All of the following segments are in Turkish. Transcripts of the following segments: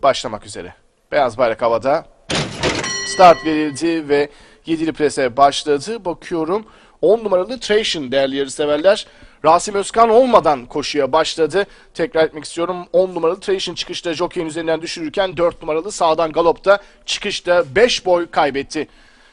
başlamak üzere. Beyaz bayrak havada. Start verildi ve 7'li prese başladı. Bakıyorum 10 numaralı Trajan değerli yarışseverler. Rasim Özkan olmadan koşuya başladı. Tekrar etmek istiyorum. 10 numaralı Trajan çıkışta jockey'in üzerinden düşürürken 4 numaralı sağdan galopta çıkışta 5 boy kaybetti.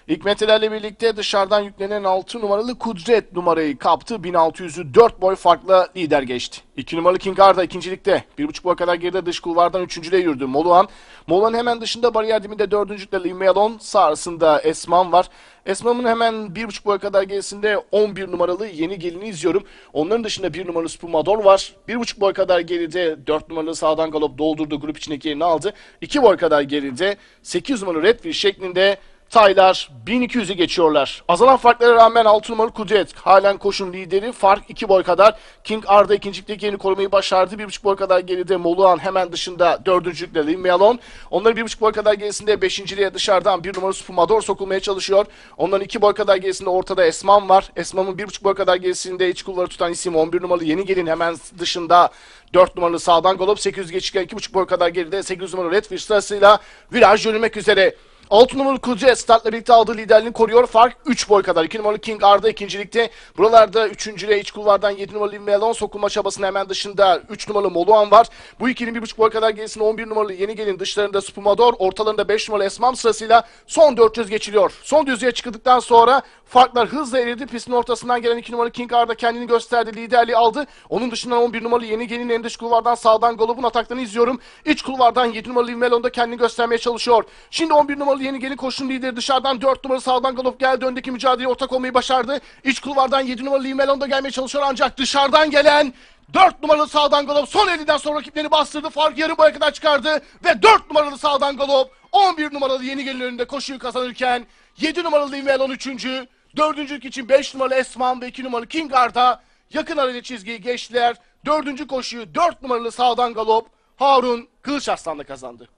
İlk metrelerle birlikte dışarıdan yüklenen 6 numaralı Kudret numarayı kaptı. 1600'ü 4 boy farkla lider geçti. 2 numaralı King Arda ikincilikte. 1,5 boy kadar geride dış kulvardan üçüncülüğe yürüdü Moluhan. Moluhan'ın hemen dışında bariyer dibinde dördüncülükte Limelon. Sağrısında Esman var. Esman'ın hemen 1,5 boy kadar gerisinde 11 numaralı Yeni Gelin'i izliyorum. Onların dışında 1 numaralı Spumador var. 1,5 boy kadar geride 4 numaralı sağdan galop doldurdu. Grup içindeki yerini aldı. 2 boy kadar geride 8 numaralı Redfield şeklinde Taylar 1200'ü geçiyorlar. Azalan farklara rağmen 6 numaralı Kudret halen koşun lideri. Fark 2 boy kadar. King Arda ikincilikteki yerini korumayı başardı. 1,5 boy kadar geride Moluhan hemen dışında 4. Limelon. Onların 1,5 boy kadar gerisinde 5.liğe dışarıdan 1 numaralı Spumador sokulmaya çalışıyor. Onların 2 boy kadar gerisinde ortada Esman var. Esman'ın 1,5 boy kadar gerisinde iç kulvarı tutan isim 11 numaralı Yeni Gelin hemen dışında 4 numaralı sağdan galop 800 geçirken 2,5 boy kadar geride 8 numaralı Redfield sırasıyla viraj yürümek üzere. 6 numaralı Kudret startla birlikte aldığı liderliğini koruyor. Fark 3 boy kadar. 2 numaralı King Arda ikincilikte. Buralarda 3.'lüğe iç kulvardan 7 numaralı Melon sokulma çabasının hemen dışında 3 numaralı Moluhan var. Bu ikinin 1,5 boy kadar gerisinde 11 numaralı Yeni Gelin, dışlarında Spumador, ortalarında 5 numaralı Esmam sırasıyla son 400 geçiliyor. Son düzlüğe çıkıldıktan sonra farklar hızla eridi. Pistin ortasından gelen 2 numaralı King Arda kendini gösterdi. Liderliği aldı. Onun dışından 11 numaralı Yeni Gelin'in en dış kulvardan sağdan galopun ataklarını izliyorum. İç kulvardan 7 numaralı Melon da kendini göstermeye çalışıyor. Şimdi 11 numaralı Yeni Gelin koşun lideri dışarıdan 4 numaralı sağdan galop geldi. Öndeki mücadeleye ortak olmayı başardı. İç kulvardan 7 numaralı Limelon da gelmeye çalışıyor ancak dışarıdan gelen 4 numaralı sağdan galop son 50'den sonra rakiplerini bastırdı. Fark yarı boya kadar çıkardı ve 4 numaralı sağdan galop 11 numaralı Yeni Gelin önünde koşuyu kazanırken 7 numaralı Limelon 3. Dördüncülük için 5 numaralı Esman ve 2 numaralı King Arda yakın arayla çizgiyi geçtiler. Dördüncü koşuyu 4 numaralı sağdan galop Harun Kılıçarslan'la kazandı.